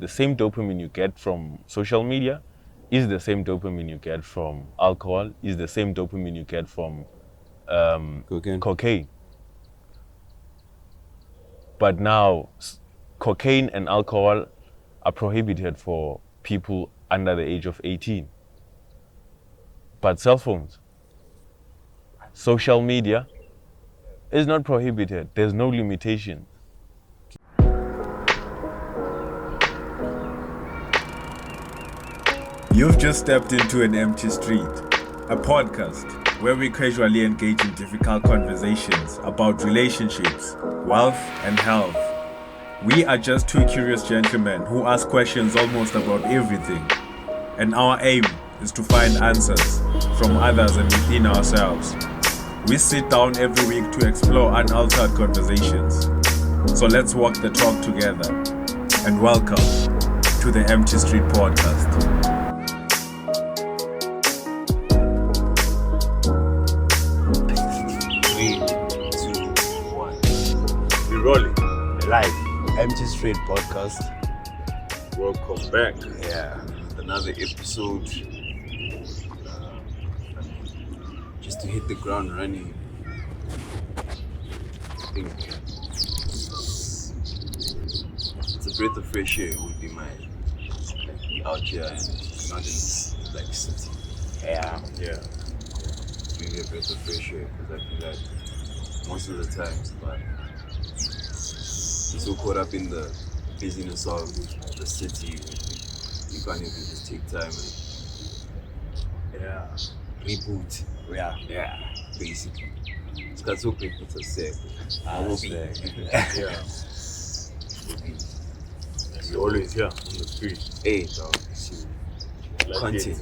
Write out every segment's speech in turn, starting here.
the same dopamine you get from social media is the same dopamine you get from alcohol, is the same dopamine you get from cocaine. But now, cocaine and alcohol are prohibited for people under the age of 18. But cell phones, social media is not prohibited. There's no limitation. You've just stepped into An Empty Street, a podcast where we casually engage in difficult conversations about relationships, wealth, and health. We are just two curious gentlemen who ask questions almost about everything, and our aim is to find answers from others and within ourselves. We sit down every week to explore unaltered conversations. So let's walk the talk together, and welcome to the Empty Street Podcast. 3, 2, 1. We're rolling. Live. Empty Street Podcast. Welcome back. Yeah. Another episode. Just to hit the ground running. I think it's a breath of fresh air would be my be out here and not in this like city. Yeah. It's really a breath of fresh air because I feel like most of the times, but you're so caught up in the busyness of the city, you can't even just take time and reboot. Yeah, basically. It's got so people to say. I will be. Yeah. You're always here on the street. Hey, dog. Content.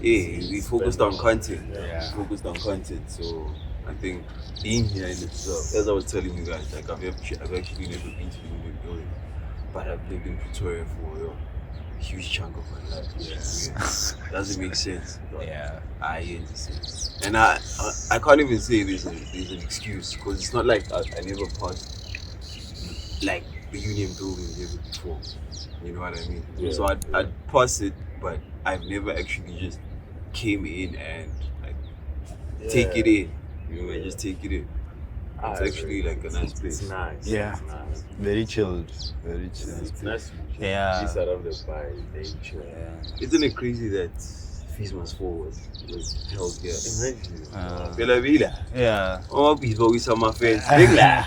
Hey, We focused on content. Yeah. We focused on content. So I think being here in itself, as I was telling you guys, like I've actually never been to the Union Building, but I've lived in Pretoria for a huge chunk of my life. Yeah. Doesn't make sense. But I understand. And I can't even say there's an excuse because it's not like I never passed like the Union Building ever before. You know what I mean? Yeah. So I'd pass it, but I've never actually just came in and like take it in. You know, I just take it in. It's actually like a nice place. It's nice. Yeah. It's nice. Very chilled. Very chilled. It's nice. Yeah. Be surrounded by nature. Isn't it crazy that fees must forward was held here? Imagine. Bela Vila. Yeah. Oh, people with some affairs. Big la.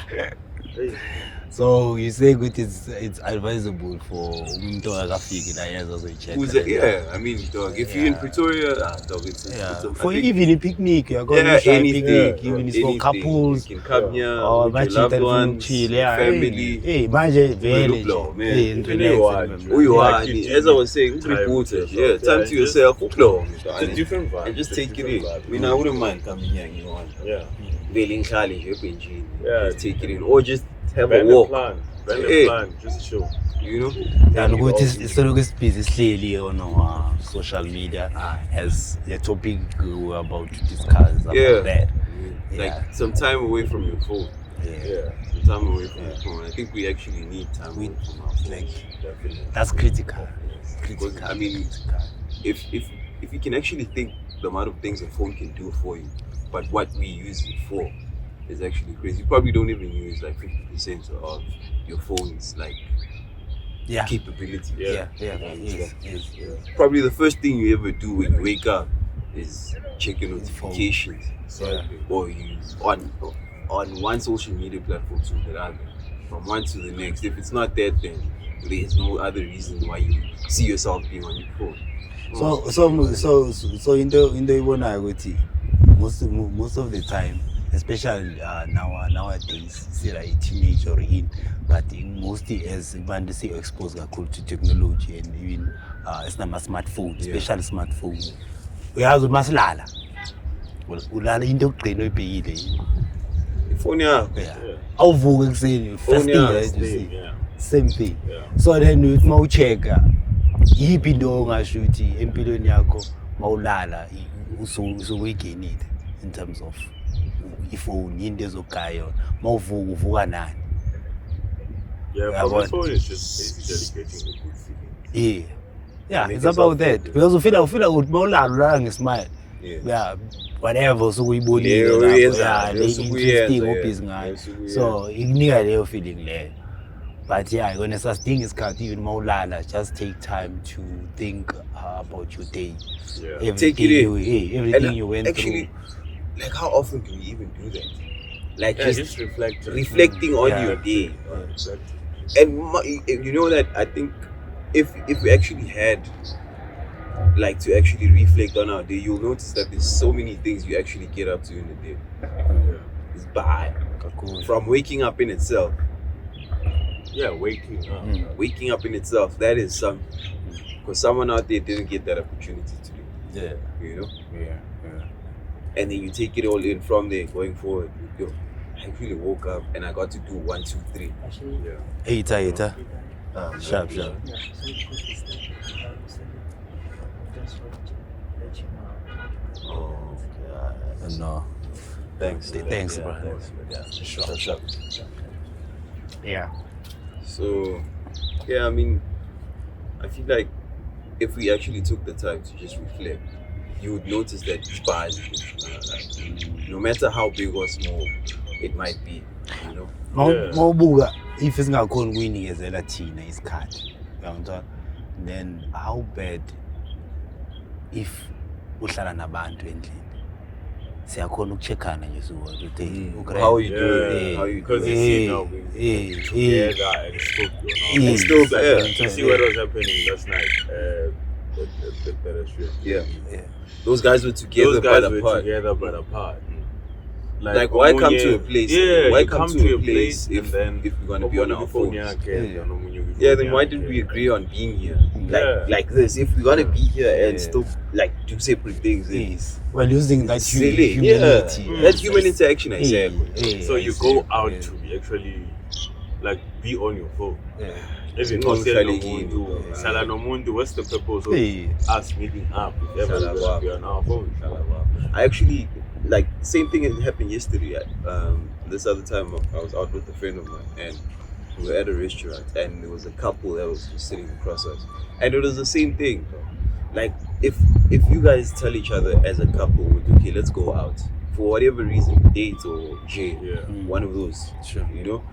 So you say good it's advisable for umuntu akafiki la yaza zoyicheck. Yeah, I mean, dog, if you're in Pretoria, dog, it's a For I think- even a picnic, you're going to try anything, picnic, even it's for anything. couples. You can come here Or with your loved ones, chill, family. Hey, manje village. Upload, man. Hey, You know what? Who you are, Like it, as I was saying, time report to it. yourself, Yeah, time yeah, to yourself. Upload. It's a different vibe. And just It's a take it in. different vibe. I mean, I wouldn't mind coming here, you know, Yeah. bailing challenge, Benji. Yeah. Just take it in. Or just have a Bend the walk, plan. Bend the Hey. plan. Just chill. you know? And what is so busy slowly on social media as a topic we're about to discuss about Yeah. that. Like some time away from your phone. Yeah. Some time away from your phone. I think we actually need time away from our phone. Like Definitely. that's critical. Because, I mean, if you can actually think the amount of things a phone can do for you, but what we use it for is actually crazy. You probably don't even use like 50% of your phone's like capability. Yeah. Yes. Probably the first thing you ever do when you wake up is check your notifications, or you on one social media platform to the other, from one to the next. If it's not that, then there's no other reason why you see yourself being on your phone. So in the ibonayo most of the time, especially nowadays, say like teenage or in, but mostly as when they see exposed to technology and even it's not a smartphone, especially smartphone. We have maslala. Ulala into yokuqina oyibhekile. Phone yakho. Awuvuka ekuseni first thing right you see. Same thing. So then uthi mawuchecka yiphi into ongasho ukuthi empilweni yakho mawulala usukuyigenile in terms of ifone into ezogaya mawuvuka uvuka nani. Yeah, from my phone is just basically getting a good feeling. Yeah, Make it's yourself about that. focus. Because ufila ukuthi mawulala ngesmile. Yeah. Yeah, whatever usukuyibonile Leyo lapho. uyenza, Yeah, leyo le usukuyenza, interesting yeah. obhizi ngayo. Leyo usukuyenza. So ikunika leyo feeling leyo. But yeah, when it's sidinga isikhathi even mawulala, just take time to think about your day. Yeah. Take it in. Everything And you went actually, through. like how often do we even do that? Like just reflecting on Yeah. your day. Reflecting. And you know that I think if we actually had like to actually reflect on our day, you'll notice that there's so many things you actually get up to in the day. It's bad. From waking up in itself. Yeah, waking up. Waking up in itself, that is something. Because someone out there didn't get that opportunity to do. Yeah. You know? Yeah. And then you take it all in from there going forward. Yo, I really woke up and I got to do 1, 2, 3. Yeah. Eita. Sharp. Oh, No. thanks. Thanks, bro. Yeah, sure. Yeah. So, yeah, I mean, I feel like if we actually took the time to just reflect, you would notice that it's bad. No matter how big or small it might be, you know. Mawubuka if singakhona ukuyinikezela thina isikhathi. Uyangithola? Then how bad if uhlala nabantu endlini? Siyakhona ukucheckana nje ukuthi How you doing? How you Because you see now we together and still, you see what was happening last night at the pedestrian. Yeah. Those guys were together but apart. Like why come to a place? Yeah, why you come to a place and if then we're gonna be on our phones? Yeah, Then why didn't we agree on being here? Like this? If we're gonna be here and still like do separate things, Yes. We're losing that silly. humanity. That human interaction I said. So you go out to actually like be on your phone. Even Sala Nomundu, what's the purpose of us meeting up if ever we're gonna be on our phone? I actually like same thing had happened yesterday. This other time I was out with a friend of mine and we were at a restaurant and there was a couple that was sitting across us and it was the same thing. Like if you guys tell each other as a couple, okay, let's go out for whatever reason, date or one of those, you know.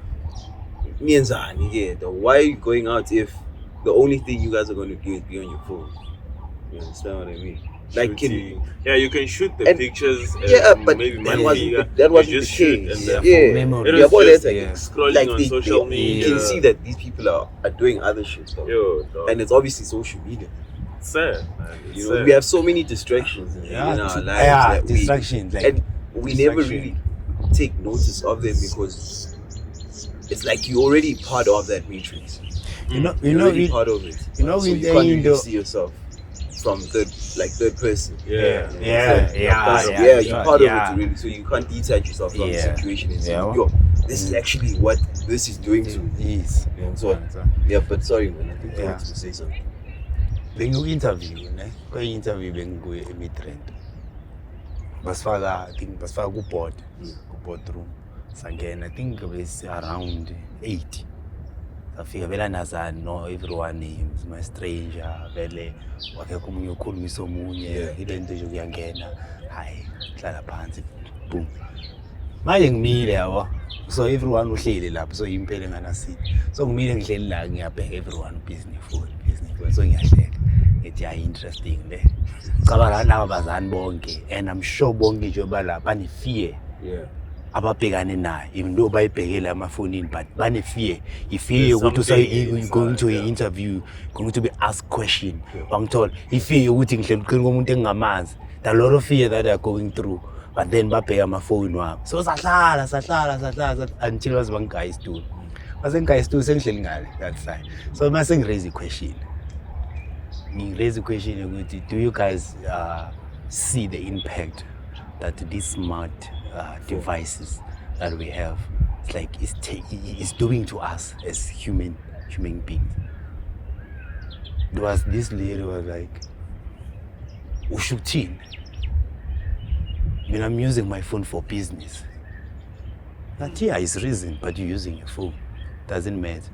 Why are you going out if the only thing you guys are going to do is be on your phone? You understand what I mean? Like you can shoot the pictures. But maybe that wasn't the case. It was just scrolling on social media. You can see that these people are doing other shit, though. And it's obviously social media. Sad, you know, we have so many distractions in our lives. Yeah, distractions. And we never really take notice of them because it's like you're already part of that matrix. You're part of it. You know, so you can't really see yourself from third person. You're part of it really. So you can't detach yourself from the situation and say, yo, this is actually what this is doing to me. Yes. But sorry man, I think I wanted to say something. Bengu-interview, ne? Kwi-interview benguye emidrand. Basifaka ku-board room. Sangena, I think it was around 8. Safika vele nazani, no, everyone names, my stranger, vele wakekho omunye ukhulumisa omunye, ile nto nje kuyangena, hayi, hlala phansi, boom. Manje ngimile yabo. So everyone uhleli lapho, so impela enganasithi. So ngimile ngihleli la ngiyabheka everyone business phone. So ngiyahleka. Ethi hayi interesting le. Cabanga laba bazani bonke and I'm sure bonke nje balapha bane fear. Ababhekane nayo even though bayibhekele amafonini but bane fear. Ifear ukuthi you going to an interview, going to be asked question. Bangithola. Ifear ukuthi ngihleli uqini komuntu engingamazi. There are a lot of fear that they are going through. But then babheka amafoni wabo. So sahlala until was one guy's stool. Wasn't guy's stool sengihleli ngale that side. So mase ngiraise a question. Do you guys see the impact that these smart devices that we have, it's like it's doing to us as human beings? There was this lady was like, Ushutin. When I'm using my phone for business. That it's reason, but you're using your phone. Doesn't matter.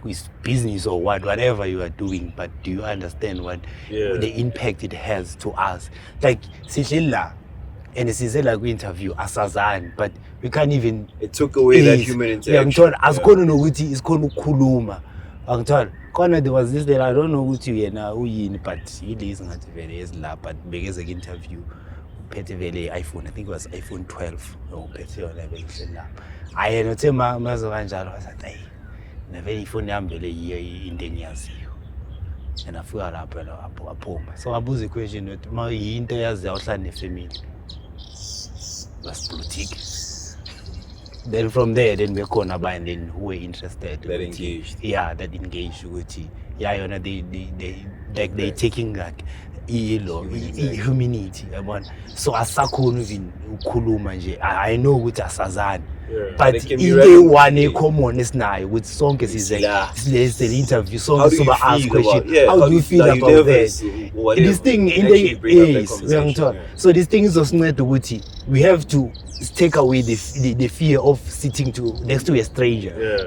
With business or whatever you are doing, but do you understand what the impact it has to us? Like Sicilla, and it's like we interview Asazan, but we can't even. It took away that human interaction. As kono no guti is kono kuluma. Angithola khona there was this day I don't know ukuthi yena uyini, but he is ngathi vele ezila, but begeze ke interview uphethe vele iPhone, I think it was iPhone 12 uphethe yona vele la. Ayena uthe mazo kanjalo wasathi hey na vele iPhone yami vele into engiyaziyo. And afika lapho aphuma. So abuza i-question ukuthi ma yinto yazi awuhlala nefamily. Was politique. Then from there, then we're going to and then who were interested. That engaged. Yeah, that engaged with it. Yeah, you know, they taking like humanity. So asakho even ukhuluma nje. I know ukuthi asazani. But into one common is now with sonke is the interview. So ask question. How do you feel about that? This thing in the is so this thing is also not ukuthi we have to take away the fear of sitting next to a stranger.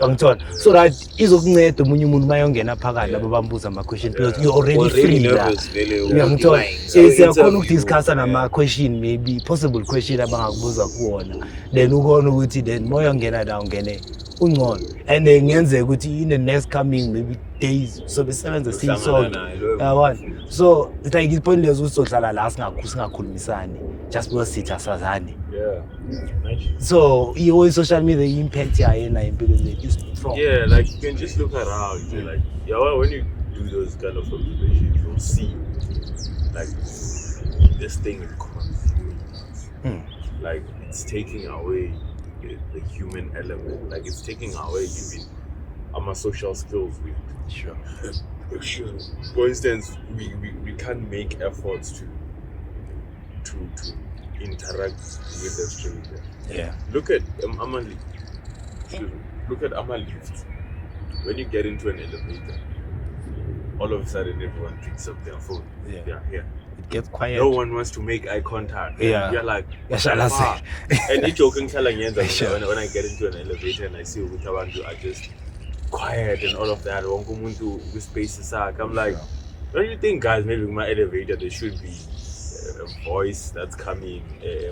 So that izokunceda umunye umuntu mayongena phakathi labo bambuza ama question because you're already free la. Uyangithola. Siyakhona ukudiscussa nama question, maybe possible question abangakubuza kuona. Then ukona ukuthi then moyongena la ungene ungcono. And then ngenzeka ukuthi in the next coming maybe days so besebenza sisonke. Yabona. So it's like it's pointless ukuzohlala la singakhulumisani just because sithi asazani. So your social media impact is strong. Yeah, like you can just look around. Like when you do those kind of observations, you'll see like this thing is consuming us. Like it's taking away the human element. Like it's taking away even our social skills. Sure. For instance, we can't make efforts to interact with the stranger. Yeah. Look at Amali. Look at Amali lift. When you get into an elevator, all of a sudden everyone picks up their phone. Yeah. It gets quiet. No one wants to make eye contact. Yeah. You're like, shall I say? And it's joking when I get into an elevator and I see Utabandu are just quiet and all of that. With spaces. I'm like, don't you think, guys, maybe with my elevator there should be a voice that's coming,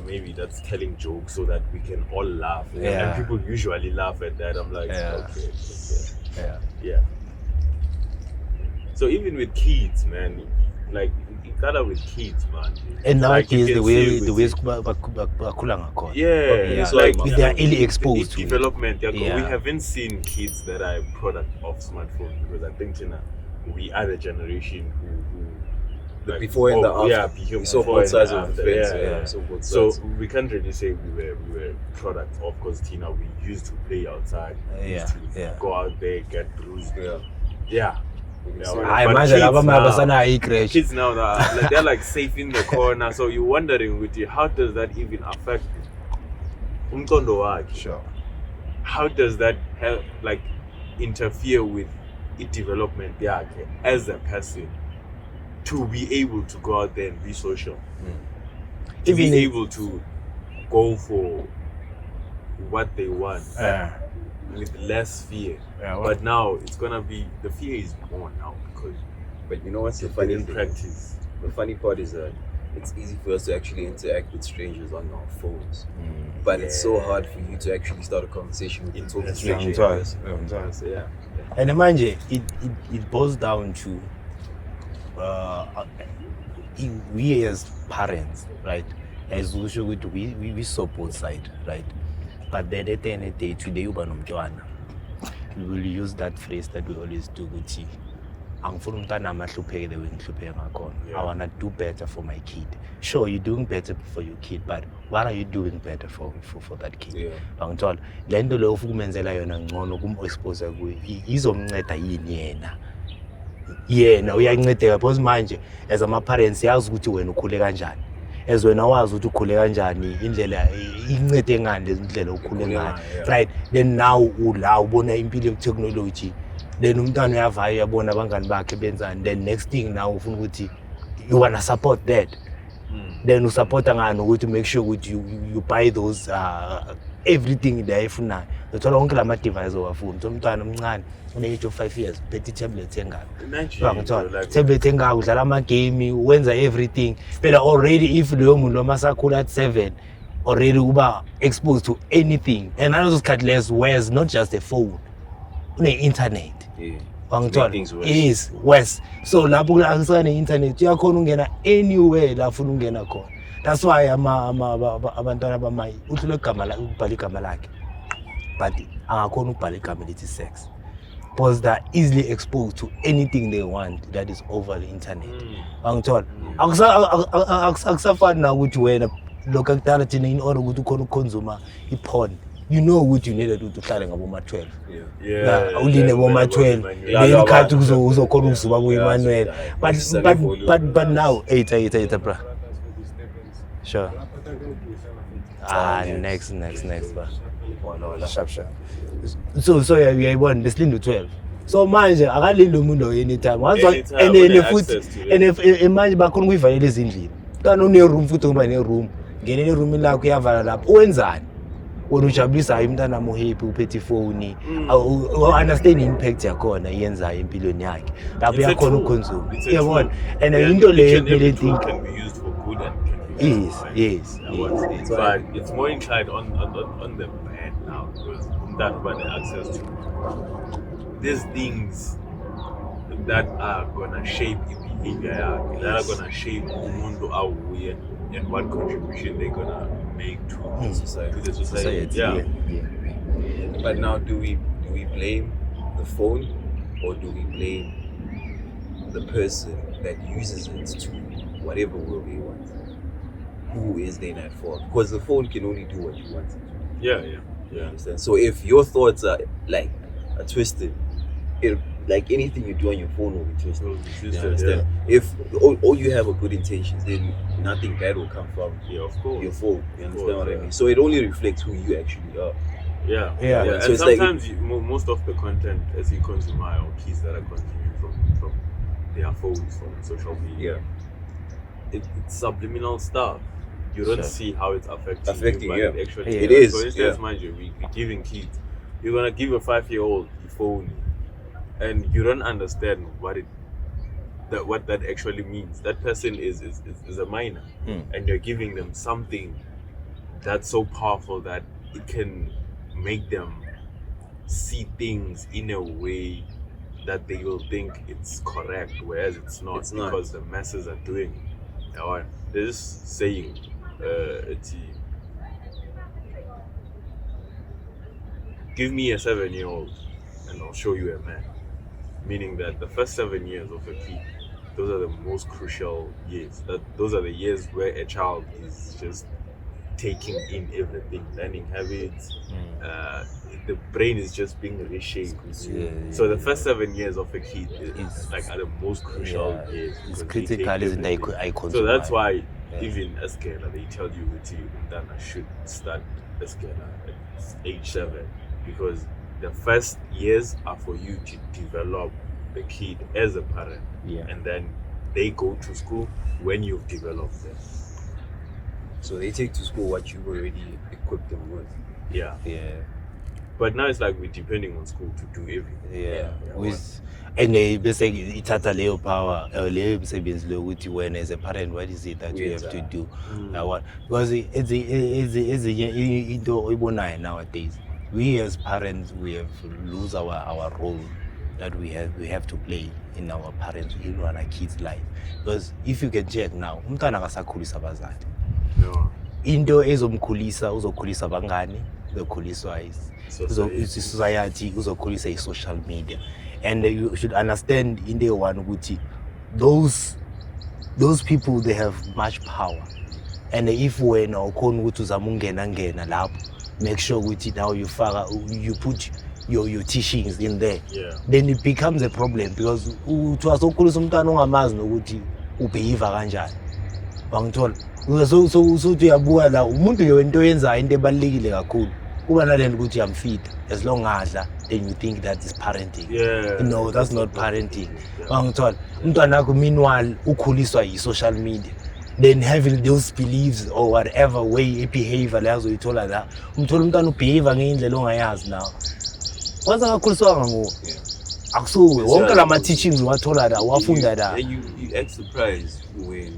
maybe that's telling jokes so that we can all laugh. And people usually laugh at that. I'm like, okay. Yeah. So even with kids, man, like you gotta with kids, man. And nowadays the way bakhula ngakhona. Yeah. So like they are really exposed to development. We haven't seen kids that are a product of smartphones because I think we are the generation who like, before and the after. We saw both sides of the fence. So we can't really say we were product of because Tina, we used to play outside. We used to go out there, get bruised. I imagine kids now they're like safe in the corner. So you're wondering with you, how does that even affect umtondo? Sure. How does that help, like interfere with its development as a person to be able to go out there and be social, to be able to go for what they want with less fear. But now it's gonna be, the fear is more now because. But you know what's the funny thing? Practice. The funny part is that it's easy for us to actually interact with strangers on our phones, but it's so hard for you to actually start a conversation with a stranger. And imagine it boils down to we as parents, right? As usual, we support side, right? But then at the end of the day, today we will use that phrase that we always do with I want to do better for my kid. Sure, you're doing better for your kid, but what are you doing better for that kid? Lento lo ukumenzela yona ngcono kumexpose kuyi izomnceda yini yena uyancedeka because manje as ama parents yazi ukuthi wena ukhule kanjani, as wena wazi ukuthi ukhule kanjani, indlela incede ngani indlela ukhule ngayo, right? Then now ula ubona impilo ye technology, then umntwana uyavaya uyabona abangani bakhe benzani, then next thing now ufuna ukuthi you want to support that. Then you support ngani ukuthi make sure ukuthi you buy those everything they ifunayo. uthola wonke lama device owafunda umntwana omncane une-age of 5 years phethe i-tablet engaka ngithola tablet engaka udlala ama-game wenza everything phela already if leyo muntu noma sakhula at 7 already kuba exposed to anything and naleso sikhathi less whereas not just a phone une-internet wangithola yes worse so lapho ne-internet uyakhona ungena anywhere la ufuna ungena khona. That's why abantwana abamayi uhlule ukubhala igama lakhe but angakhona ukubhala igama lithi sex because they're easily exposed to anything they want that is over the internet. Wangithola akusafani na ukuthi wena lokho akudala thina in order ukuthi ukhona ukuconsume i-porn you know ukuthi you needed ukuthi uhlale ngaboma 12 uline boma 12 lesikhathi uzokhona ukuzuba ku-Emmanuel but now 8 bra sure next bra sharp so uyayibona besilinde u12 so manje akalinde umuntu anytime and futhi and manje bakhona ukuyivalela ezindlini kana une-room futhi ngoba ne-room ngene ne-room lakho uyavala lapho wenzani wena ujabulisa umntana muhappy uphethe ifoni understand impact yakhona iyenzayo empilweni yakhe lapho uyakhona ukuconsume uyabona and into leyo kumele think yes but it's more inclined on the bad now because umntana uba ne-access to these things that are gonna shape behavior yakhe that are gonna shape umuntu awuye and what contribution they're gonna make to the society. Yeah. But now, do we blame the phone or do we blame the person that uses it to whatever will they want? Who is then at fault? Because the phone can only do what you want. Yeah. You understand? So if your thoughts are twisted, like anything you do on your phone will be twisted. You understand? If all you have are good intentions, then nothing bad will come from of course. Your phone. You understand what I mean? So it only reflects who you actually are. Yeah. So and sometimes most of the content as you consume or kids that are consuming from their phones, from social media, it's subliminal stuff. You don't see how it's affecting you, but it actually is. For instance, mind you, we're giving kids, you're gonna give a 5-year-old a phone, and you don't understand what that actually means. That person is a minor, and you're giving them something that's so powerful that it can make them see things in a way that they will think it's correct, whereas it's not because the masses are doing it. There's this saying, give me a 7-year-old and I'll show you a man. Meaning that the first 7 years of a kid, those are the most crucial years. Those are the years where a child is just taking in everything, learning habits. The brain is just being reshaped. So the first 7 years of a kid is like are the most crucial years. It's critical, isn't it? So that's why even a scalar, they tell you that I should start a scalar at age 7, because the first years are for you to develop the kid as a parent, and then they go to school when you've developed them. So they take to school what you've already equipped them with. Yeah. But now it's like we're depending on school to do everything. And bese ithatha leyo power leyo msebenzi lokuthi wena as a parent, what is it that you have to do? Because ezinye into oyibonayo nowadays, we as parents, we have lose our role that we have to play in our parents, in our kids' life. Because if you can check now, umntwana akasakhulisa abazali. Into ezomkhulisa uzokhulisa abangani, uzokhuliswa society, uzokhulisa social media. And you should understand in the one ukuthi those people, they have much power. And if wena ukhona ukuthi uzama ungena lapho, make sure ukuthi now you put your teachings in there. Then it becomes a problem, because uthiwa sokukhulisa umntwana ongamazi nokuthi ubehave kanjani. Wangithola so uyabuka la umuntu yento yenzayo into ebalekile kakhulu kuba nalento ukuthi uyamfeed as long adla, then you think that is parenting. No, that's not parenting. Wangithola umntwana wakho meanwhile ukhuliswa yi social media, then having those beliefs or whatever way behavior lezo uyithola la umthola umntwana ubehave ngendlela ongayazi now kwanza ngakhuliswanga nguwe akusuwe wonke lama teachings wathola la wafunda la. And you act surprised when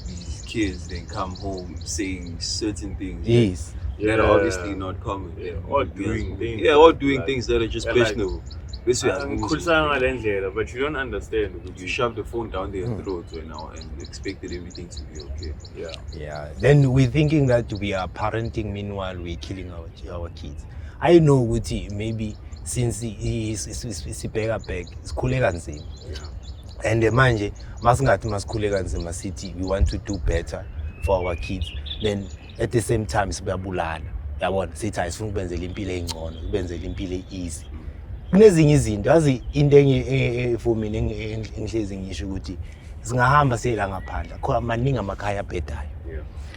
these kids then come home saying certain things Yes. that are obviously not common. All doing things. Yeah, all doing things that are just questionable. This way, but you don't understand. You shove the phone down their throats right now and expected everything to be okay. Yeah. Then we're thinking that we are parenting, meanwhile we're killing our kids. I know ukuthi maybe since sibheka back sikhule kanzima. And manje masingathi masikhule kanzima sithi we want to do better for our kids. Then at the same time sibabulala. Yabona sithi ayifuna ukubenzela impilo engcono, ukubenzela impilo easy. Kunezinye izinto azi into for mina engihlezi ngisho ukuthi singahamba siyela ngaphandle khona maningi amakhaya abhedayo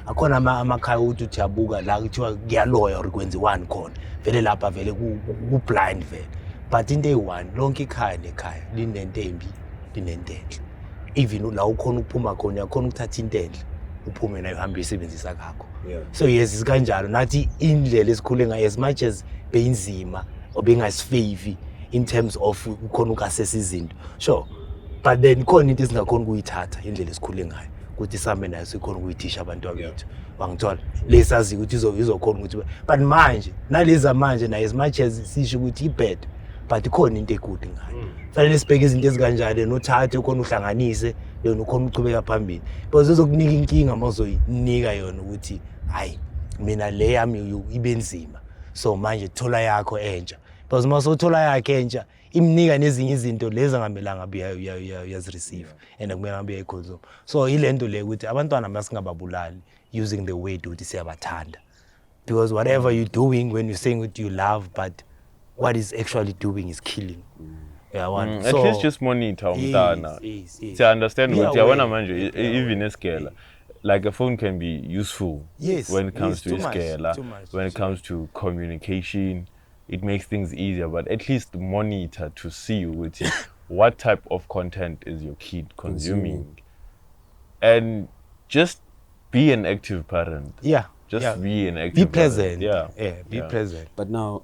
akhona amakhaya ukuthi uyabuka la kuthiwa kuyaloya or kwenziwani khona vele lapha vele ku blind vele but into eyi-one lonke ikhaya nekhaya linento embi linento enhle even la ukhona ukuphuma khona uyakhona ukuthatha into enhle uphume nayo uhambe uyisebenzisa kakho so yes isikanjalo nathi indlela esikhule ngayo as much as beyinzima or bengasifavor in terms of ukhona ukasesa izinto sure but then khona into esingakhona ukuyithatha indlela esikhule ngayo ukuthi sihambe nayo sikhona ukuyithisha abantwana bethu wangithola lesazi ukuthi izokhona ukuthi but manje naleza manje nayo as much as sisho ukuthi ibad but khona into ekude ngayo fanele sibheke izinto ezikanjalo nothathe khona uhlanganise yona ukhona uchubeka phambili because uzokunika inkinga mazoyinika yona ukuthi hayi mina le yami ibenzima so manje thola yakho entsha because masothola yakhe entsha imnika nezinye izinto lezi angamelanga uyazireceive and akumele ngabe uyayiconsume so ilento le ukuthi abantwana masingababulali using the way ukuthi siyabathanda because whatever you're doing when you're saying what you love but what is actually doing is killing. At least just monitor umntana. To understand what yabona manje even escala like a phone can be useful when it comes to escala when it comes to communication it makes things easier but at least monitor to see what type of content is your kid consuming and just be an active parent. Be an active be present parent. Be present. But now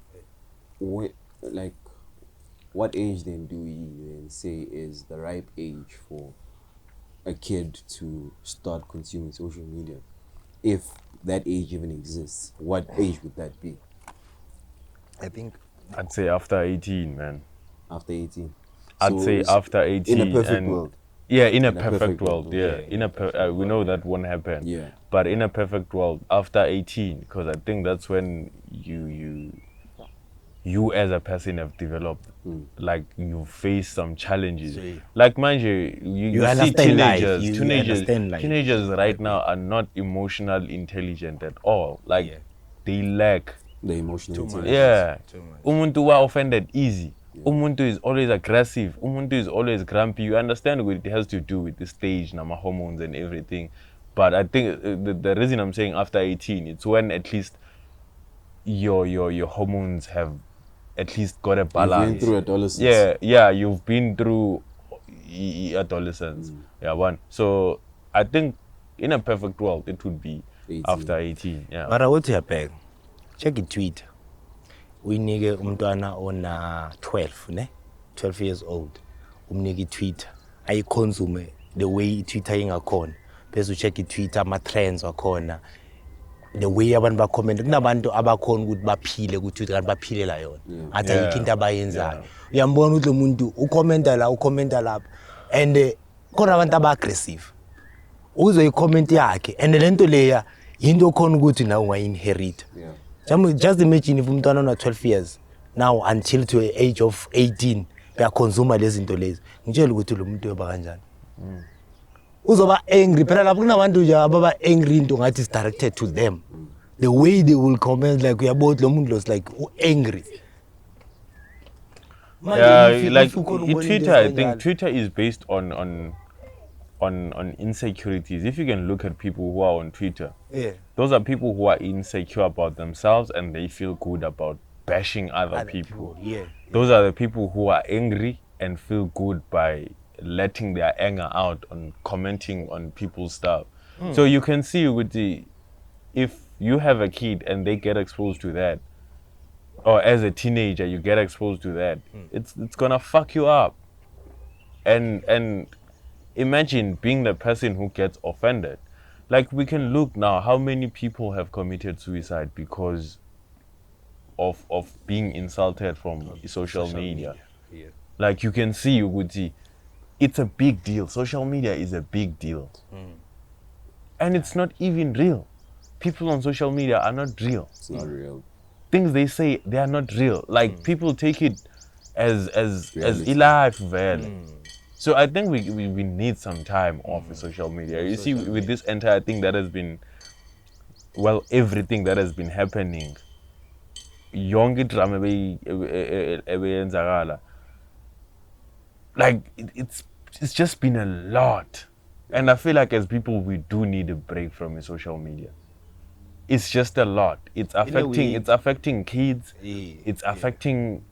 what age then do we then say is the ripe age for a kid to start consuming social media? If that age even exists, what age would that be? I think I'd say after 18, man. After 18? I'd say after 18. In a perfect world? Yeah, in a perfect world, yeah. We know that won't happen. Yeah. But in a perfect world, after 18, because I think that's when you as a person have developed, like you face some challenges. Like mind you see teenagers right now are not emotional intelligent at all. Like they lack the emotional intelligence. Yeah. Umuntu wa offended easy. Umuntu is always aggressive. Umuntu is always grumpy. You understand what it has to do with the stage, nama hormones and everything. But I think the reason I'm saying after 18, it's when at least your hormones have at least got a balance. You've been through adolescence. Yeah, you've been through adolescence. Yeah, one. So I think in a perfect world, it would be 18. After 18. Yeah. But I want to back. Check it tweet. Uyinike umntwana ona 12 years old. Umnike Twitter. Ayiconsume the way Twitter ingakhona. Bese ucheck Twitter ama trends wakhona. The way abantu ba comment kunabantu abakhona ukuthi baphile ku Twitter kanti baphilela yona. Athi ayikho into abayenzayo. Uyambona ukuthi lo muntu ucomenta lapha and khona abantu aba-aggressive. Uzoyicomment yakhe and lento leya into khona ukuthi nawe ungayi-inherit. Just imagine if umntwana ona 12 years now until to the age of 18 uyaconsume lezi zinto lezi. Ngitshela ukuthi lo muntu uyoba kanjani. Uzoba angry phela lapho kunabantu nje ababa angry into ngathi is directed to them. The way they will comment like uyabona lo muntu like angry. Like Twitter, I think Twitter is based on insecurities. If you can look at people who are on Twitter, those are people who are insecure about themselves and they feel good about bashing other people. Those are the people who are angry and feel good by letting their anger out on commenting on people's stuff. So you can see with if you have a kid and they get exposed to that, or as a teenager you get exposed to that, it's gonna fuck you up. And imagine being the person who gets offended. Like, we can look now how many people have committed suicide because of being insulted from social media. Yeah. Like, you can see, it's a big deal. Social media is a big deal. And it's not even real. People on social media are not real. It's not real. Things they say, they are not real. Like, people take it as Reality. life value. So I think we need some time off of social media. You see, with this entire thing that has been, well, everything that has been happening, yonke drama ebeyenzakala, like it's just been a lot. And I feel like as people we do need a break from social media. It's just a lot. It's affecting kids, it's affecting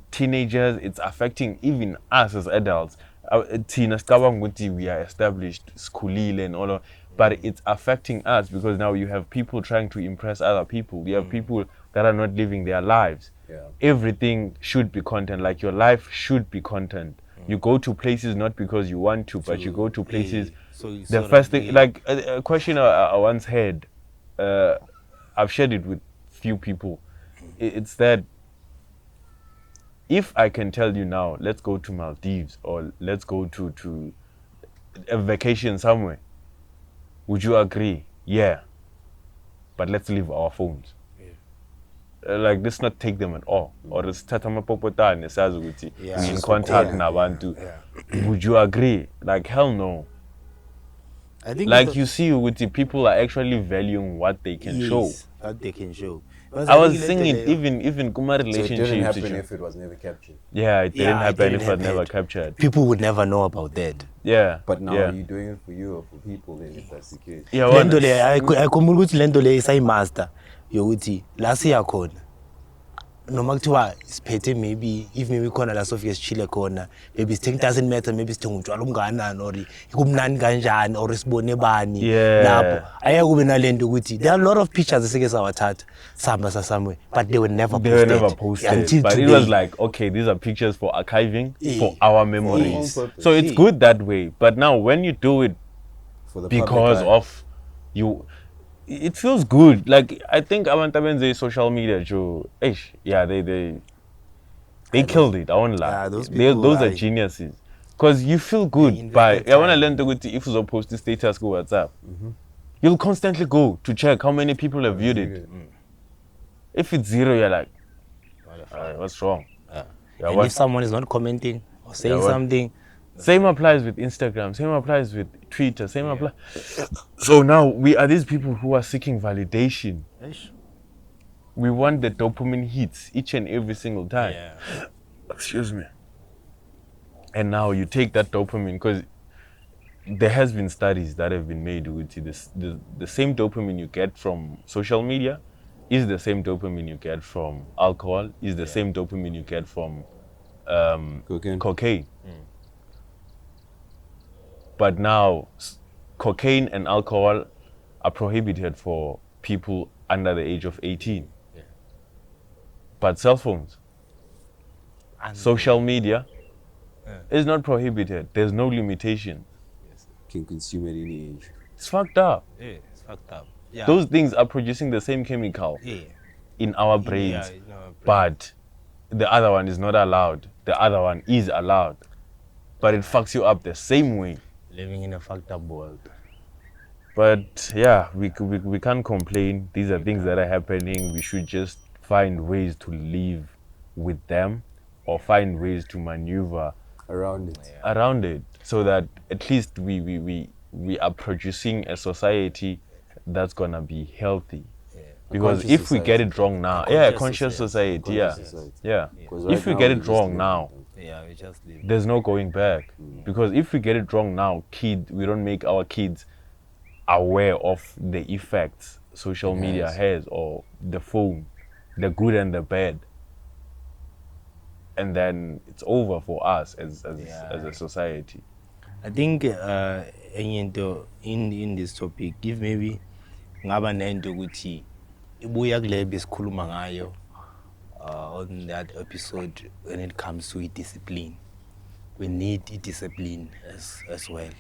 teenagers, it's affecting even us as adults. Thina sicabanga ukuthi we are established, sikhulile and all of, but it's affecting us because now you have people trying to impress other people. You have people that are not living their lives. Everything should be content. Like, your life should be content. You go to places not because you want to, but you go to places. The first thing, like a question I once had, I've shared it with few people. It's that if I can tell you now, let's go to Maldives or let's go to a vacation somewhere, would you agree? Yeah. But let's leave our phones. Like, let's not take them at all. Or let's in contact nabantu. Would you agree? Like, hell no. I think like, you see, with the people are actually valuing what they can show. What they can show. I was saying it even Kuma relationships. So it didn't happen if it was never captured. Yeah, it didn't happen if it was never captured. People would never know about that. Yeah. But now are you doing it for you or for people then, if that's the case? Yeah, lento le ayikhumbula ukuthi lento le isayimaster yokuthi la siya khona noma kuthiwa siphethe maybe khona la sofika sichile khona, maybe it doesn't matter, maybe sithenga utshwala obunganani or ikumnani kanjani or sibone bani lapho ayeke kube nalento ukuthi there are a lot of pictures esike sawathatha samba somewhere, but they were never posted. But it was like, okay, these are pictures for archiving, for our memories. So it's good that way. But now when you do it for the because of you, it feels good. Like, I think Amantabenze social media, they killed it. I won't lie. Those are geniuses. Because you feel good by, I want to learn to go to, if you post the status go WhatsApp, you'll constantly go to check how many people have viewed it. If it's 0, you're like, what's wrong? And if someone is not commenting or saying something, same applies with Instagram, same applies with Twitter, same applies. So now we are these people who are seeking validation. We want the dopamine hits each and every single time. Excuse me. And now you take that dopamine, because there has been studies that have been made with the same dopamine you get from social media is the same dopamine you get from alcohol, is the same dopamine you get from cocaine. But now, cocaine and alcohol are prohibited for people under the age of 18. But cell phones, social media is not prohibited. There's no limitation. Can consume at any age. It's fucked up. It's fucked up. Those things are producing the same chemical in our brains. But the other one is not allowed. The other one is allowed. But it fucks you up the same way. Living in a fucked up world. But yeah, we can't complain. These are things that are happening. We should just find ways to live with them or find ways to maneuver around it, so that at least we are producing a society that's gonna be healthy. Because if we get it wrong now, a conscious society, if we get it wrong now, we just live. There's no going back. Because if we get it wrong now, we don't make our kids aware of the effects social media has, or the phone, the good and the bad, and then it's over for us as a society. I think enye into in this topic, if maybe ngaba nento ukuthi ibuya kule besikhuluma ngayo on that episode when it comes to discipline. We need discipline as well.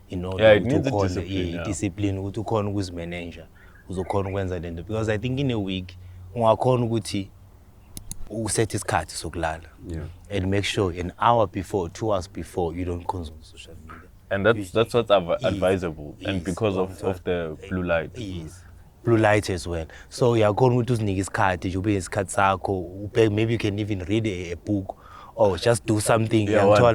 In order Yeah, it needs a discipline. Yeah. Discipline ukuthi ukhona ukuzimanage, uzokhona ukwenza lento, because I think in a week ungakhona ukuthi uset isikhathi sokulala. Yeah. And make sure an hour before, 2 hours before, you don't consume social media. And that's what's advisable. And because of the blue light. Yes. Blue light as well. So uyakhona ukuthi uzinike isikhathi, ube isikhathi sakho, maybe you can even read a book or just do something.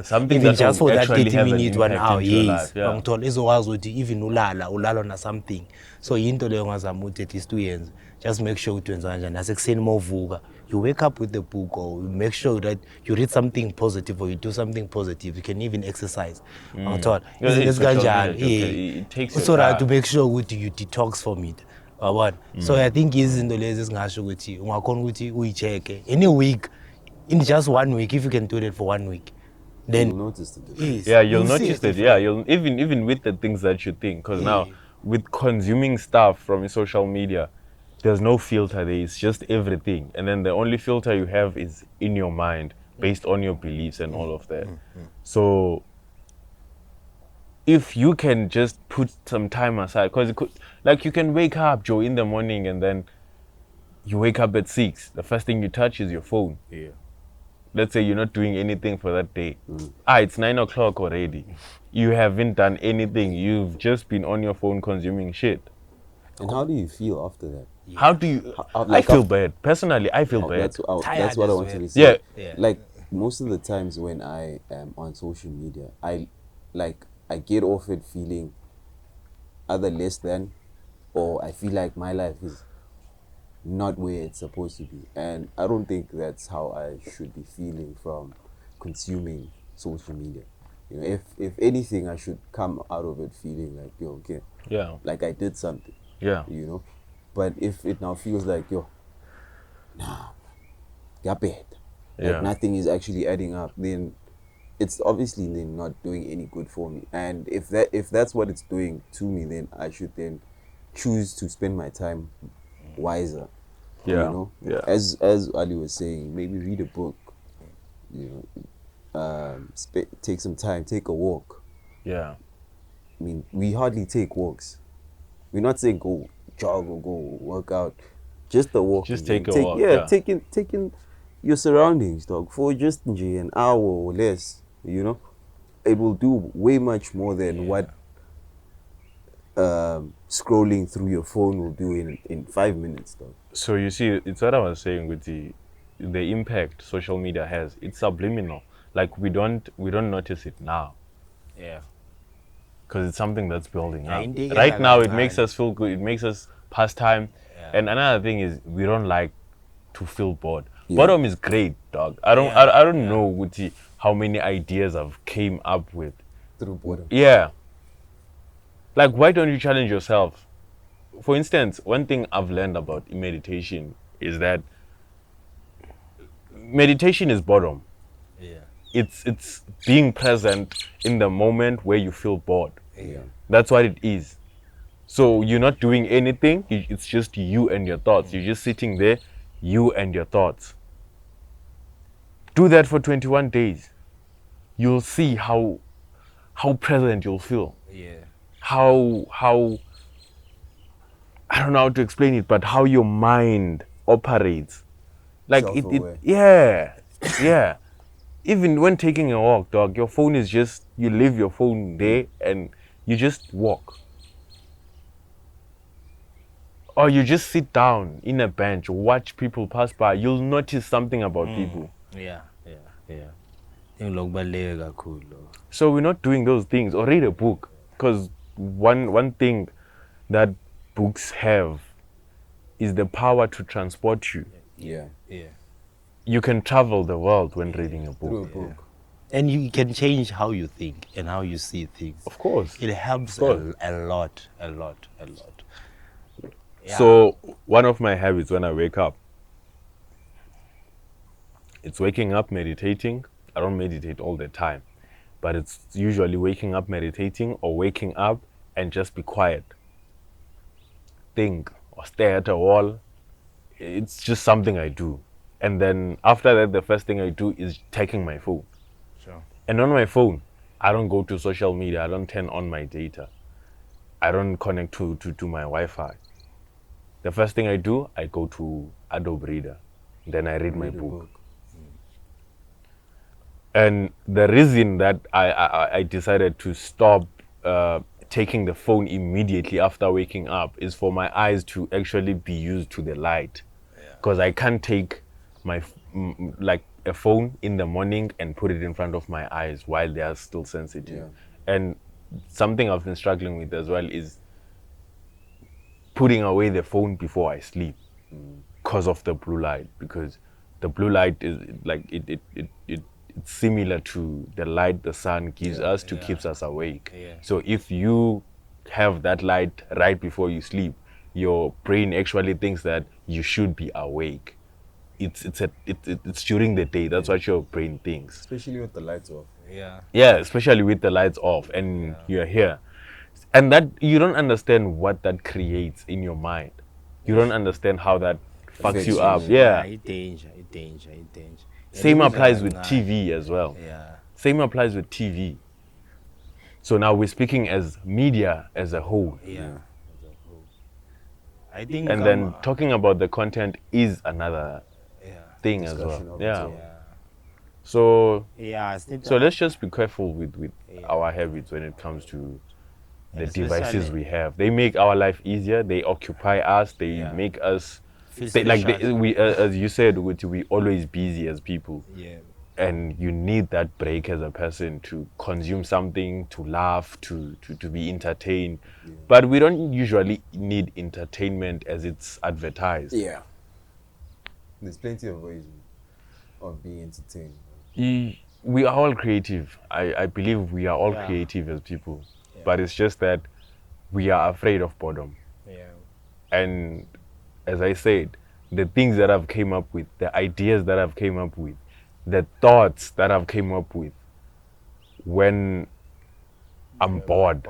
Something even that just will for that actually 30 have an minutes, 1 impact hour. into your Yes. life, yeah. Ngithola izokwazi ukuthi even ulala na something. So into leyo ngazama ukuthi at least uyenze. Just make sure ukuthi wenza kanjani. Nasekuseni mawuvuka, you wake up with the book, or you make sure that you read something positive or you do something positive. You can even exercise. Ngithola It's kanjani. it takes your So that time. to make sure ukuthi you detox from it. So I think izinto lezi esingasho ukuthi ungakhona ukuthi uyicheck in a week, in just 1 week, if you can do that for 1 week, then You'll notice the difference. yes, Yeah, you'll see notice it. that. Yeah, you'll even with the things that you think, because now with consuming stuff from social media, there's no filter there. It's just everything, and then the only filter you have is in your mind, based on your beliefs and all of that. So if you can just put some time aside, because like you can wake up, Joe, in the morning, and then you wake up at 6. The first thing you touch is your phone. Yeah. Let's say you're not doing anything for that day. It's 9 o'clock already. You haven't done anything. You've just been on your phone consuming shit. And how do you feel after that? How do you? I feel bad. Personally, I feel bad. That's what Tired I as wanted well. to say. Yeah. Like most of the times when I am on social media, I get off it feeling either less than, or I feel like my life is not where it's supposed to be. And I don't think that's how I should be feeling from consuming social media. You know, if anything, I should come out of it feeling like, yo, okay, Yeah. like I did something, Yeah. you know. But if it now feels like, yo, nah, got bad, like Yeah. nothing is actually adding up, then it's obviously then not doing any good for me. And if that's what it's doing to me, then I should then choose to spend my time wiser. Yeah. You know, Yeah. as Ali was saying, maybe read a book. You know, take some time, take a walk. Yeah. I mean, we hardly take walks. We're not saying go jog or go work out. Just a walk. Just take a walk, Yeah, yeah. taking your surroundings, dog, for just an hour or less. You know, it will do way much more than what scrolling through your phone will do in 5 minutes, dog. So you see, it's what I was saying with the impact social media has. It's subliminal. Like we don't notice it now, Yeah. because it's something that's building Yeah, up. indeed, Right yeah, now, like it makes that. us feel good. It makes us pass time. Yeah. And another thing is we don't like to feel bored. Yeah. Boredom is great, dog. I don't Yeah. I don't know Guti, how many ideas I've came up with. Through boredom. Yeah. Like, why don't you challenge yourself? For instance, one thing I've learned about meditation is that meditation is boredom. Yeah. It's being present in the moment where you feel bored. Yeah. That's what it is. So you're not doing anything. It's just you and your thoughts. You're just sitting there, you and your thoughts. Do that for 21 days. You'll see how present you'll feel. Yeah. How I don't know how to explain it, but how your mind operates. Like Self-aware. yeah. Even when taking a walk, dog, your phone is just, you leave your phone there and you just walk. Or you just sit down in a bench, watch people pass by, you'll notice something about people. Yeah. Ngokubaleka kakhulu. So we're not doing those things. Or read a book, because one thing that books have is the power to transport you. Yeah. You can travel the world when reading a Through a book. book. And you can change how you think and how you see things. Of course. It helps Of course. a lot. Yeah. So one of my habits when I wake up, it's waking up, meditating. I don't meditate all the time, but it's usually waking up meditating or waking up and just be quiet. Think or stare at a wall. It's just something I do. And then after that, the first thing I do is taking my phone. Sure. And on my phone, I don't go to social media. I don't turn on my data. I don't connect to my Wi-Fi. The first thing I do, I go to Adobe Reader. Then I read my book. And the reason that I decided to stop taking the phone immediately after waking up is for my eyes to actually be used to the light. Because I can't take my like a phone in the morning and put it in front of my eyes while they are still sensitive. And something I've been struggling with as well is putting away the phone before I sleep because of the blue light. Because the blue light is like it's similar to the light the sun gives us to keeps us awake. So if you have that light right before you sleep, your brain actually thinks that you should be awake. It's during the day. That's what your brain thinks. Especially with the lights off. Yeah, especially with the lights off and you're here. And that you don't understand what that creates in your mind. You don't understand how that fucks you up. Yeah. It's danger. Same applies with TV as well. Yeah. Same applies with TV. So now we're speaking as media as a whole. Yeah. I think. And then talking about the content is another thing as well. Yeah. So so let's just be careful with our habits when it comes to the devices we have. They make our life easier. They occupy us. They make us we as you said, we always busy as people. And you need that break as a person to consume something, to laugh, to be entertained. But we don't usually need entertainment as it's advertised. There's plenty of ways of being entertained. We are all creative. I believe we are all creative as people. But it's just that we are afraid of boredom. And as I said, the things that I've came up with, the ideas that I've came up with, the thoughts that I've came up with when I'm bored.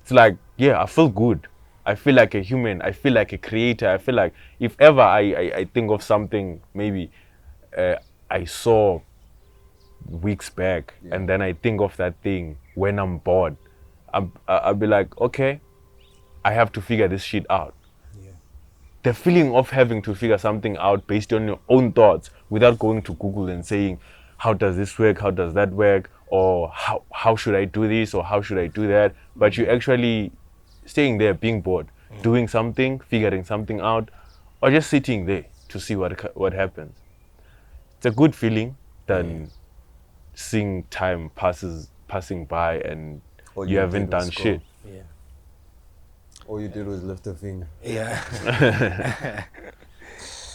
It's like, I feel good. I feel like a human. I feel like a creator. I feel like if ever I think of something maybe I saw weeks back and then I think of that thing when I'm bored, I'll be like, okay, I have to figure this shit out. The feeling of having to figure something out based on your own thoughts without going to Google and saying, how does this work? How does that work? Or how should I do this? Or how should I do that? But you actually staying there, being bored, doing something, figuring something out, or just sitting there to see what happens. It's a good feeling than seeing time passing by and you haven't done shit. All you did was lift a finger.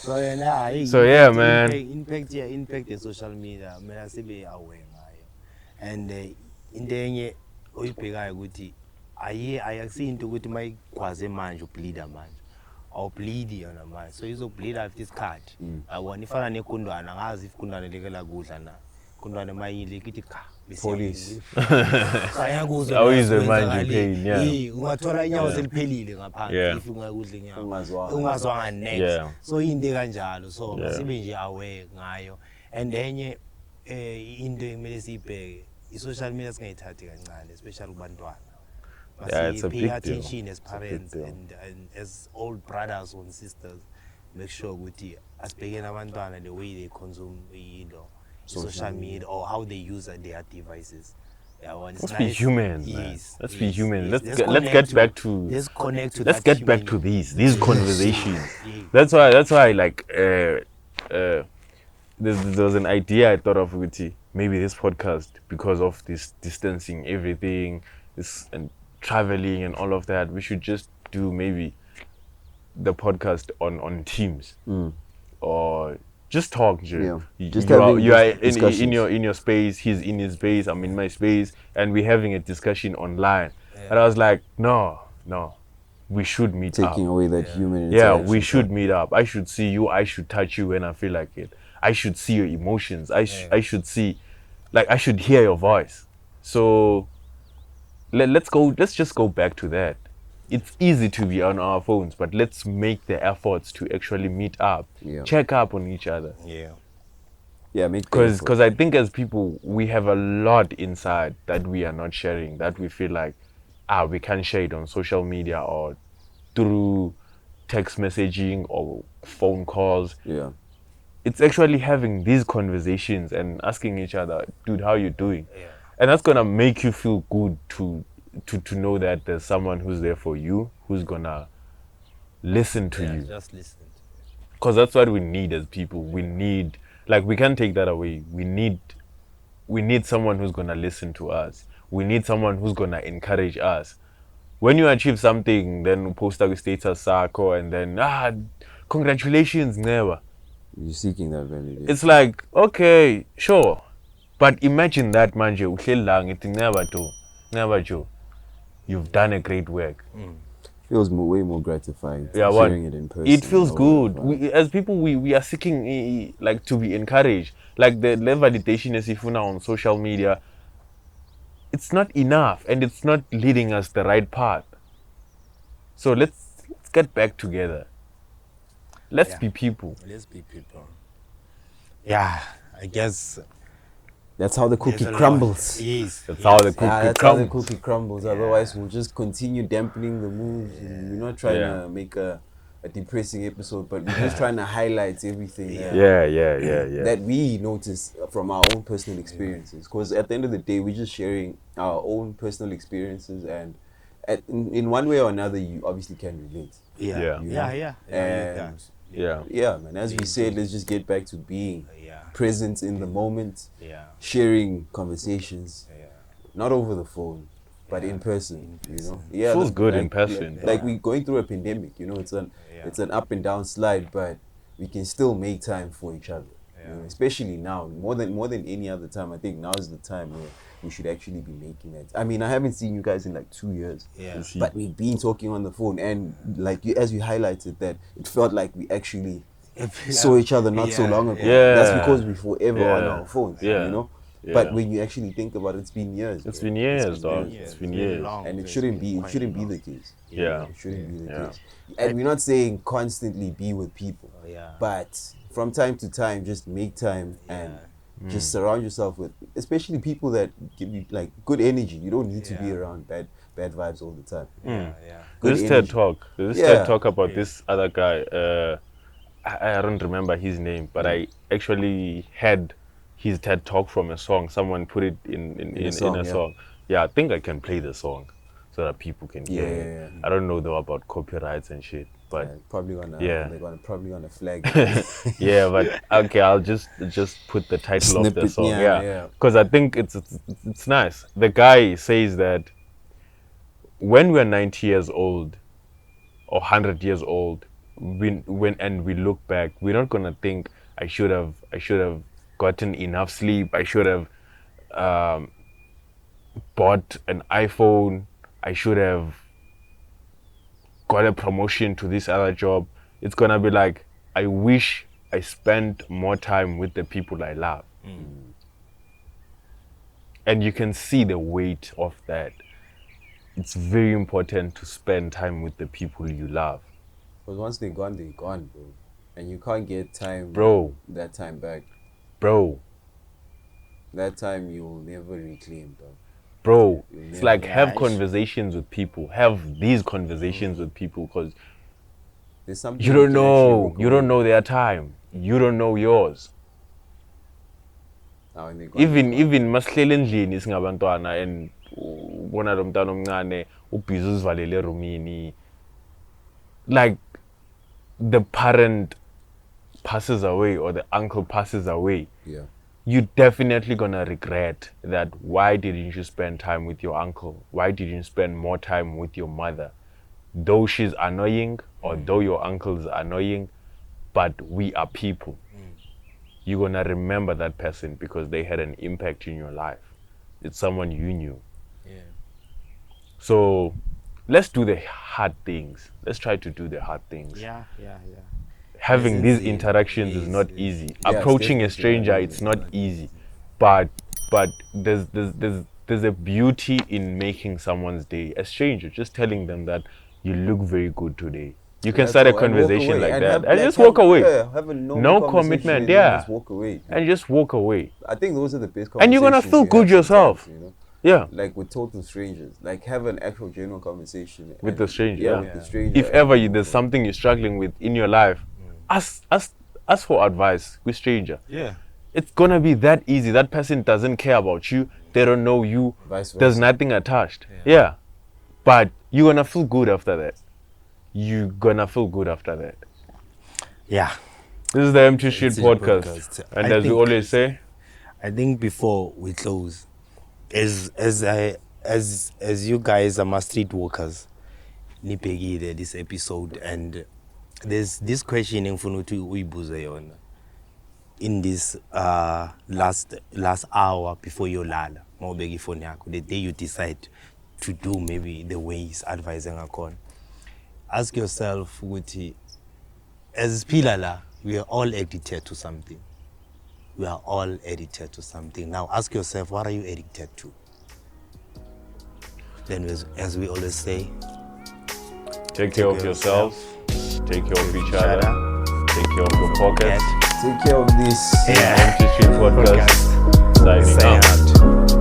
So yeah, man. Impact the social media. Mina sibe aware ngayo. And into enye oyibhekayo ukuthi ayakuse into ukuthi mayigwaze manje ubleeda manje. Awubleed yona manje. So izobleed after isikhathi. Awona ifana nekundwana, ngazi if kundwana lekela kudla na. Kundwana mayile kithi cha. Police. Ayakuzwa. Awuyizwe manje pain, ungathola inyawo seliphelile ngaphandle if ungakudla inyawo. Ungazwanga next. So into kanjalo. So masibe nje aware ngayo. And enye into emele sibheke, i-social media singayithathi kancane, especially kubantwana. It's a pay big attention deal. as parents and as old brothers and sisters. Make sure ukuthi asibhekene abantwana the way they consume social media or how they use their devices. Let's be human, man. Let's be human. Let's get back to these conversations. That's why like there was an idea I thought of with maybe this podcast, because of this distancing, everything, this and traveling and all of that. We should just do maybe the podcast on Teams or just talk. Yeah. You are in your space, he's in his space, I'm in my space, and we're having a discussion online. And I was like, no, we should meet up. Taking away that human Yeah, interaction. we should meet up. I should see you. I should touch you when I feel like it. I should see your emotions. I should see Like, I should hear your voice. So let's just go back to that. It's easy to be on our phones, but let's make the efforts to actually meet up, check up on each other. Make Because I think as people, we have a lot inside that we are not sharing, that we feel like we can't share it on social media or through text messaging or phone calls. It's actually having these conversations and asking each other, dude, how you doing? And that's gonna make you feel good to know that there's someone who's there for you, who's gonna listen to you. Just listen. Because that's what we need as people. We need, like, we can't take that away. We need someone who's gonna listen to us. We need someone who's gonna encourage us. When you achieve something, then post a status sako and then congratulations, never. You're seeking that validation. It's like, okay, sure. But imagine that manje uhleli la ngithi never do. You've done a great work. Feels way more gratifying. Yeah, sharing it in person. It feels good. We, as people, we are seeking like to be encouraged. Like the validation is ifuna on social media. It's not enough, and it's not leading us the right path. So let's get back together. Let's be people. Let's be people. Yeah, I guess that's how the cookie crumbles. Yes. That's how the cookie that's crumbles. How the cookie crumbles. Otherwise, we'll just continue dampening the moves. And we're not trying to make a depressing episode, but we're just trying to highlight everything that we notice from our own personal experiences. Because at the end of the day, we're just sharing our own personal experiences, and in one way or another, you obviously can relate. Yeah, man. As we said, let's just get back to being present in the moment, sharing conversations, not over the phone, but in person. You know, feels good in person. Like we're going through a pandemic. You know, it's an up and down slide, but we can still make time for each other. You know, especially now, more than any other time. I think now is the time where we should actually be making that. I mean, I haven't seen you guys in like 2 years, but we've been talking on the phone, and like as you highlighted that, it felt like we actually saw each other not so long ago. That's because we're forever on our phones, you know. But when you actually think about it, it's been years. It's been years, dog. It's been years, and it shouldn't be. It shouldn't be the case. It shouldn't be the case. And we're not saying constantly be with people, but from time to time, just make time and just surround yourself with, especially people that give you like good energy. You don't need to be around bad vibes all the time. This TED talk about this other guy. I don't remember his name, but I actually had his TED talk from a song. Someone put it in a song. Yeah, I think I can play the song so that people can hear it. I don't know though about copyrights and shit, but probably gonna probably gonna flag. Yeah, but okay, I'll just put the title of the song. Because I think it's nice. The guy says that when we're 90 years old or 100 years old, when we look back, we're not gonna think I should have gotten enough sleep. I should have bought an iPhone. I should have got a promotion to this other job. It's gonna be like, I wish I spent more time with the people I love. And you can see the weight of that. It's very important to spend time with the people you love. Because once they're gone, bro. And you can't get time, that time back. Bro. That time you'll never reclaim, bro. Bro, it's like have conversations with people. Have these conversations with people, because you don't know their time. You don't know yours. Even masihleli endlini singabantwana and ubona lo mntana omncane ubhizi uzivalele erumini, like the parent passes away or the uncle passes away, you're definitely gonna regret that. Why didn't you spend time with your uncle? Why didn't you spend more time with your mother? Though she's annoying or though your uncle's annoying, but we are people. You're gonna remember that person because they had an impact in your life. It's someone you knew. So let's do the hard things. Let's try to do the hard things. Having these interactions is not easy. Approaching a stranger, it's not easy. But but there's a beauty in making someone's day. A stranger, just telling them that you look very good today. You can start a conversation like that and just walk away. Yeah, have a No commitment, yeah. Just walk away. And just walk away. I think those are the best conversations. And you're gonna feel good yourself. You know? Yeah. Like with total strangers. Like have an actual genuine conversation. With the stranger. Yeah, with the stranger. If ever there's something you're struggling with in your life, ask for advice with stranger. Yeah. It's gonna be that easy. That person doesn't care about you. They don't know you. Vice versa. There's nothing attached. Yeah. But you're gonna feel good after that. You're gonna feel good after that. Yeah. This is the Empty Street podcast. And as we always say, I think before we close, as you guys are my street walkers, nipegile this episode, and there's this question in this last hour before you lala, the day you decide to do maybe the way he's advising akon. Ask yourself, as Pilala, we are all addicted to something. We are all addicted to something. Now ask yourself, what are you addicted to? Then as we always say, take care of yourselves, take care of each other, take care of your pockets. Take care of this Empty Street podcast. Signing out.